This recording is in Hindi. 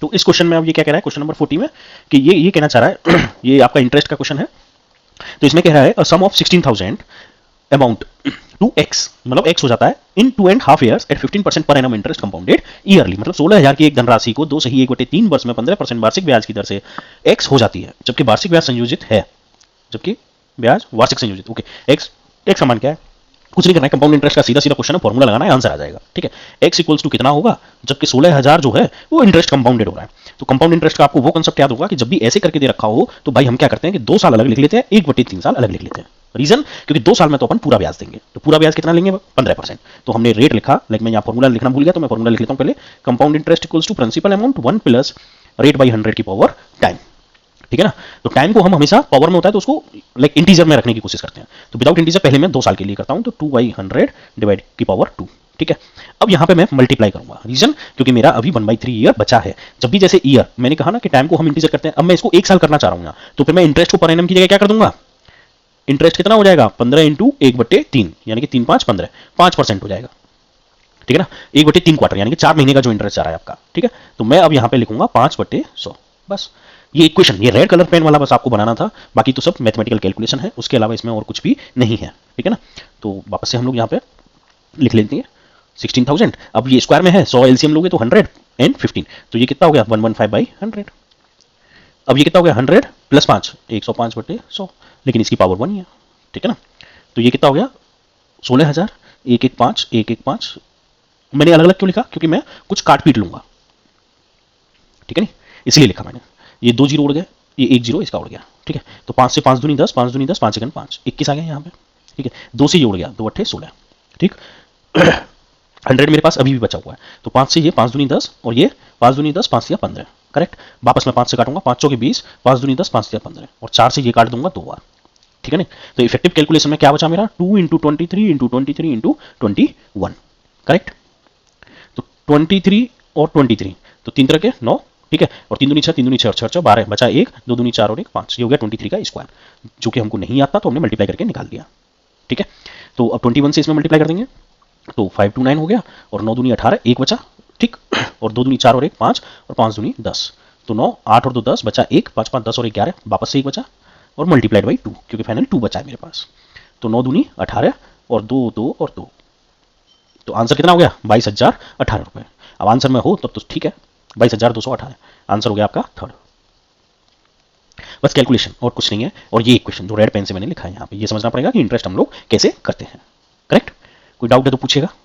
तो इस क्वेश्चन में अब ये क्या कह रहा है, क्वेश्चन नंबर 40 में, कि ये कहना चाह रहा है ये आपका इंटरेस्ट का क्वेश्चन है। तो इसमें कह रहा है सम ऑफ 16,000 अमाउंट टू एक्स, मतलब एक्स हो जाता है इन 2.5 years eight 15% per annum interest compounded yearly, मतलब 16,000 की एक धनराशि को 2 सही 1/3 वर्ष में 15% वार्षिक ब्याज की दर से एक्स हो जाती है, जबकि वार्षिक ब्याज संयोजित है, जबकि ब्याज वार्षिक संयोजित। ओके, एक्स एक समान क्या है, कुछ नहीं करना है, कंपाउंड इंटरेस्ट का सीधा सीधा क्वेश्चन है, फॉर्मूला लगाना है, आंसर आ जाएगा। ठीक है, एक्स इक्वल्स टू कितना होगा, जबकि 16,000 जो है वो इंटरेस्ट कंपाउंडेड हो रहा है। तो कंपाउंड इंटरेस्ट का आपको वो कांसेप्ट याद होगा कि जब भी ऐसे करके दे रखा हो तो भाई हम क्या करते हैं कि 2 साल अलग लिख लेते हैं, 1/3 साल अलग लिख लेते हैं। रीजन, क्योंकि 2 साल में तो अपन पूरा ब्याज देंगे, तो पूरा ब्याज कितना लेंगे, 15%। तो हमने रेट लिखा, लाइक मैं यहाँ फॉर्मूला लिखना भूल गया तो मैं फॉर्मूला लिख लेता हूँ पहले, compound interest equals to principal amount 1 plus rate by 100 की पावर टाइम। ठीक है ना, तो टाइम को हम हमेशा पावर में होता है तो उसको लाइक इंटीजर में रखने की कोशिश करते हैं। तो विदाउट इंटीजर पहले मैं 2 साल के लिए करता हूं, तो 2/100 डिवाइड की पावर 2। ठीक है, अब यहां पे मैं मल्टीप्लाई करूंगा, रीजन क्योंकि मेरा अभी 1/3 ईयर बचा है। जब भी जैसे ईयर मैंने कहा ना कि टाइम को हम इंटीजर करते हैं, अब मैं इसको 1 साल करना चाह रहा हूं, तो फिर मैं इंटरेस्ट को पर एनम की जगह क्या कर दूंगा, इंटरेस्ट कितना हो जाएगा 15 इंटू 1/3, यानी कि 3 5 15, 5% हो जाएगा। ठीक है ना, 1/3 क्वार्टर यानी कि 4 महीने का जो इंटरेस्ट आ रहा है आपका। ठीक है, तो मैं अब यहां पे लिखूंगा 5/100। बस ये इक्वेशन, ये रेड कलर पेन वाला बस आपको बनाना था, बाकी तो सब मैथमेटिकल कैलकुलेशन है, उसके अलावा इसमें और कुछ भी नहीं है। ठीक है ना, तो वापस से हम लोग यहाँ पे लिख लेते हैं 16,000। अब ये स्क्वायर में है, 100 एलसीएम लोगे तो 100 एंड 15, तो ये कितना हो गया 115/100। अब ये कितना हो गया 100 प्लस 5, 105/100, लेकिन इसकी पावर 1 ही है। ठीक है ना, तो ये कितना हो गया 16,000, 115 115। मैंने अलग अलग क्यों लिखा, क्योंकि मैं कुछ काट पीट लूंगा। ठीक है, नहीं इसलिए लिखा मैंने, ये 2 जीरो उड़ गए, ये 1 जीरो इसका उड़ गया। ठीक है, तो 5 से 5 दूनी 10, 5 दूनी 10, 5 सेकंड 5, 21 आ गया यहाँ पे। ठीक है, 2 से ये उड़ गया, 2 अट्ठे 16। ठीक 100 मेरे पास अभी भी बचा हुआ है, तो 5 से ये 5 दूनी 10 और ये 5 दूनी 10, 5 या 15। करेक्ट, वापस मैं 5 से काटूंगा, 5 चौके 20, 5 दूनी 10, 5 या 15, और 4 से ये काट दूंगा 2 बार। ठीक है ना, तो इफेक्टिव कैलकुलेशन में क्या बचा मेरा 2 इंटू 23 इंटू 23 इंटू 21। करेक्ट, तो 23 और 23, तो 3 तरह के 9। ठीक है, और 3 दूनी 6, 3 दूनी 6 और 6 12, बचा 1, 2 दूनी 4 और 1 5, ये हो गया 23 का स्क्वायर, जो कि हमको नहीं आता तो हमने मल्टीप्लाई करके निकाल दिया। ठीक है, तो अब 21 से इसमें मल्टीप्लाई कर देंगे, तो 529 हो गया, और 9 दूनी 18, 1 बचा। ठीक, और 2 दूनी 4 और 1 5, और 5 दूनी 10, तो 9 8 और 2 10, बचा 1, 5 5 10 और 1 11, वापस से 1 बचा, और मल्टीप्लाइड बाई 2, क्योंकि फाइनल 2 बचा है मेरे पास। तो 9 दूनी 18 और 2 2 और 2, तो आंसर कितना हो गया 22,018 रुपए। अब आंसर में हो तब तो ठीक है, 22,218 आंसर हो गया आपका थर्ड। बस कैलकुलेशन और कुछ नहीं है, और ये इक्वेशन जो रेड पेन से मैंने लिखा है यहाँ पे, ये समझना पड़ेगा कि इंटरेस्ट हम लोग कैसे करते हैं। करेक्ट, कोई डाउट है तो पूछेगा।